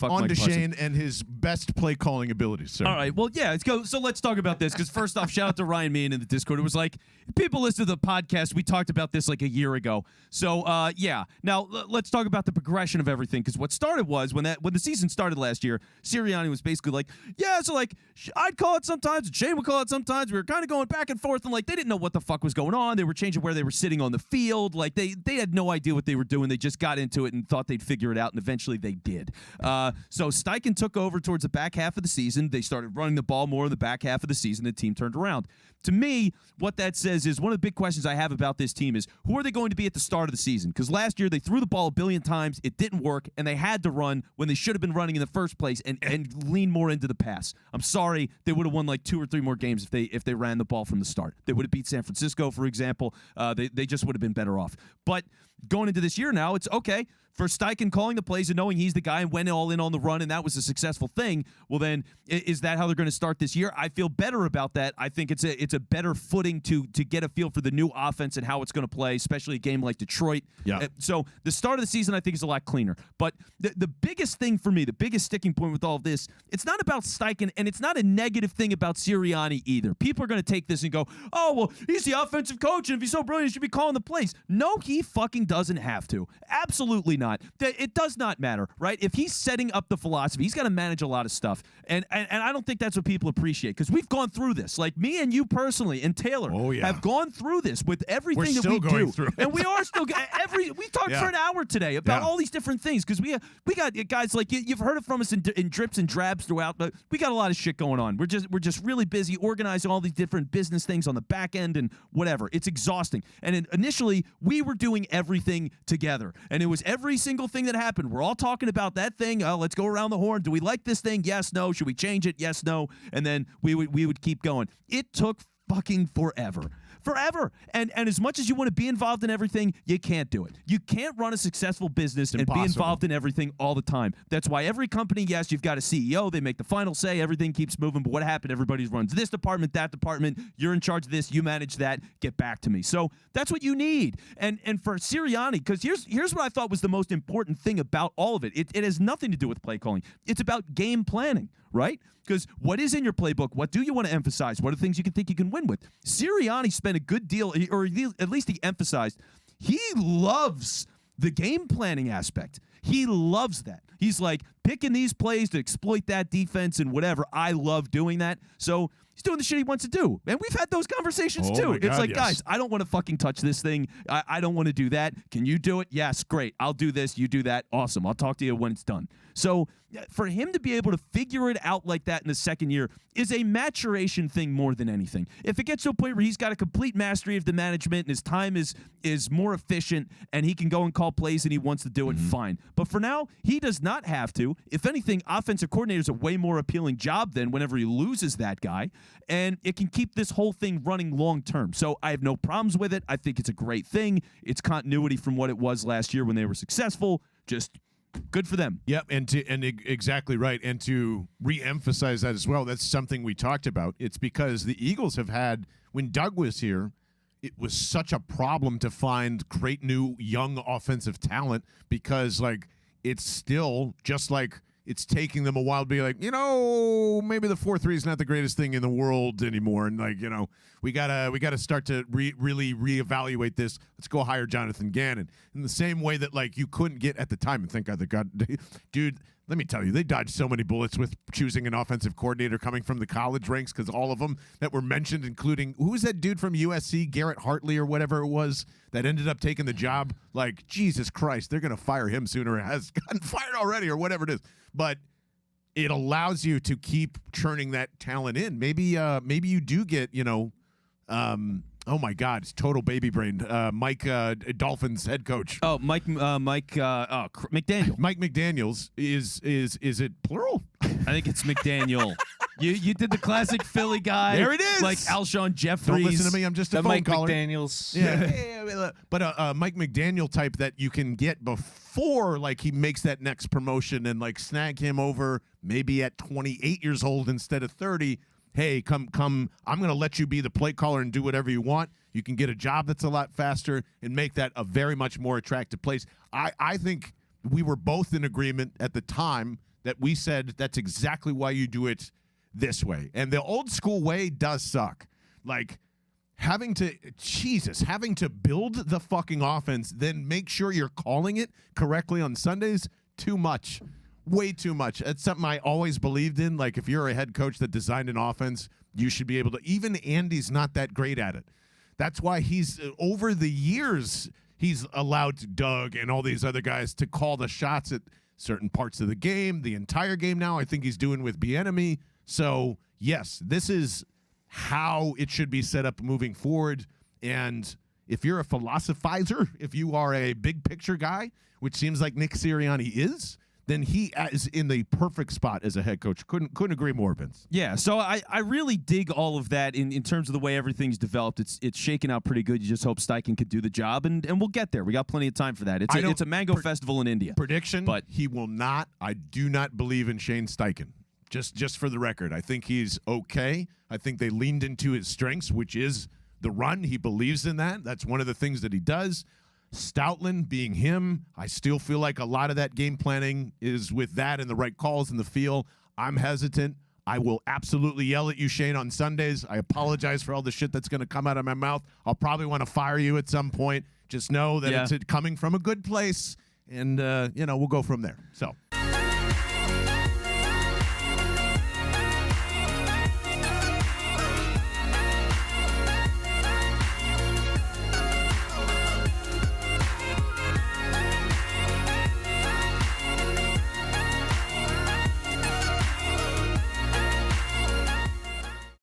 Fuck on Mike to Parsons. Shane and his best play calling abilities, sir. All right, well, yeah, let's go. So let's talk about this, because first off, shout out to Ryan Meehan in the Discord. It was like, people listen to the podcast. We talked about this like a year ago. So, yeah. Now, let's talk about the progression of everything, because what started was, when the season started last year, Sirianni was basically like, yeah, so like, I'd call it sometimes, and Shane would call it sometimes. We were kind of going back and forth, and like, they didn't know what the fuck was going on. They were changing where they were sitting on the field. Like, they had no idea what they were doing. They just got into it and thought they'd figure it out, and eventually they did. So Steichen took over towards the back half of the season. They started running the ball more in the back half of the season. The team turned around. To me, what that says is, one of the big questions I have about this team is, who are they going to be at the start of the season? Because last year they threw the ball a billion times. It didn't work, and they had to run when they should have been running in the first place and lean more into the pass. I'm sorry, they would have won like 2 or 3 more games if they ran the ball from the start. They would have beat San Francisco, for example. They just would have been better off. But going into this year now, it's okay for Steichen calling the plays and knowing he's the guy and went all in on the run, and that was a successful thing. Well, then, is that how they're going to start this year? I feel better about that. I think it's a better footing to get a feel for the new offense and how it's going to play, especially a game like Detroit. Yeah. So the start of the season, I think, is a lot cleaner. But the biggest thing for me, the biggest sticking point with all of this, it's not about Steichen, and it's not a negative thing about Sirianni either. People are going to take this and go, oh, well, he's the offensive coach, and if he's so brilliant, he should be calling the plays. No, he fucking doesn't have to. Absolutely not. It does not matter, right? If he's setting up the philosophy, he's got to manage a lot of stuff. And I don't think that's what people appreciate, because we've gone through this. Like, me and you personally and Taylor have gone through this with everything that we do. And we are still we talked for an hour today about all these different things, because we got guys like you've heard it from us in drips and drabs throughout, but we got a lot of shit going on. We're just really busy organizing all these different business things on the back end and whatever. It's exhausting. And initially, we were doing everything together, and it was every single thing that happened. We're all talking about that thing. Oh, let's go around the horn. Do we like this thing? Yes, no. Should we change it? Yes, no. And then we would keep going. It took fucking forever. And as much as you want to be involved in everything, you can't do it. You can't run a successful business and be involved in everything all the time. That's why every company, yes, you've got a CEO. They make the final say. Everything keeps moving. But what happened? Everybody runs this department, that department. You're in charge of this. You manage that. Get back to me. So that's what you need. And for Sirianni, because here's what I thought was the most important thing about all of it. It has nothing to do with play calling. It's about game planning, right? Because what is in your playbook? What do you want to emphasize? What are the things you can think you can win with? Sirianni spent a good deal, or at least he emphasized, he loves the game planning aspect. He loves that. He's like, picking these plays to exploit that defense and whatever. I love doing that. So he's doing the shit he wants to do. And we've had those conversations too. It's like, guys, I don't want to fucking touch this thing. I don't want to do that. Can you do it? Yes, great. I'll do this. You do that. Awesome. I'll talk to you when it's done. So for him to be able to figure it out like that in the second year is a maturation thing more than anything. If it gets to a point where he's got a complete mastery of the management and his time is more efficient and he can go and call plays and he wants to do it, fine. But for now, he does not have to. If anything, offensive coordinator is a way more appealing job than whenever he loses that guy, and it can keep this whole thing running long term. So I have no problems with it. I think it's a great thing. It's continuity from what it was last year when they were successful. Just good for them. Yep, and exactly right. And to re-emphasize that as well, that's something we talked about. It's because the Eagles have had, when Doug was here, it was such a problem to find great new young offensive talent, because like it's still just like it's taking them a while to be like, maybe the 4-3 is not the greatest thing in the world anymore, and like, we gotta start to really reevaluate this. Let's go hire Jonathan Gannon in the same way that like you couldn't get at the time. And thank God dude. Let me tell you, they dodged so many bullets with choosing an offensive coordinator coming from the college ranks, because all of them that were mentioned, including, who was that dude from USC, Garrett Hartley or whatever it was, that ended up taking the job? Like, Jesus Christ, they're going to fire him sooner, or has gotten fired already, or whatever it is. But it allows you to keep churning that talent in. Maybe you do get, oh my God, it's total baby brain. Mike, Dolphins head coach. Oh, Mike McDaniel. Mike McDaniels is it plural? I think it's McDaniel. You did the classic Philly guy. There it is. Like Alshon Jeffries. Don't listen to me. I'm just a phone Mike caller. McDaniels. Yeah. But a Mike McDaniel type that you can get before like he makes that next promotion, and like snag him over maybe at 28 years old instead of 30. Hey, come, I'm going to let you be the play caller and do whatever you want. You can get a job that's a lot faster and make that a very much more attractive place. I think we were both in agreement at the time that we said that's exactly why you do it this way. And the old school way does suck. Like, having to build the fucking offense, then make sure you're calling it correctly on Sundays, too much. Way too much. That's something I always believed in. Like, if you're a head coach that designed an offense, you should be able to. Even Andy's not that great at it. That's why he's, over the years, he's allowed Doug and all these other guys to call the shots at certain parts of the game, the entire game now. I think he's doing with Bieniemy. So, yes, this is how it should be set up moving forward. And if you're a philosophizer, if you are a big picture guy, which seems like Nick Sirianni is, then he is in the perfect spot as a head coach. Couldn't agree more, Vince. Yeah, so I really dig all of that in terms of the way everything's developed. It's shaken out pretty good. You just hope Steichen could do the job, and we'll get there. We got plenty of time for that. It's a mango festival in India. Prediction, but he will not. I do not believe in Shane Steichen. Just for the record, I think he's okay. I think they leaned into his strengths, which is the run. He believes in that. That's one of the things that he does. Stoutland being him, I still feel like a lot of that game planning is with that and the right calls in the feel. I'm hesitant. I will absolutely yell at you, Shane, on Sundays. I apologize for all the shit that's going to come out of my mouth. I'll probably want to fire you at some point. Just know that it's coming from a good place, and we'll go from there. So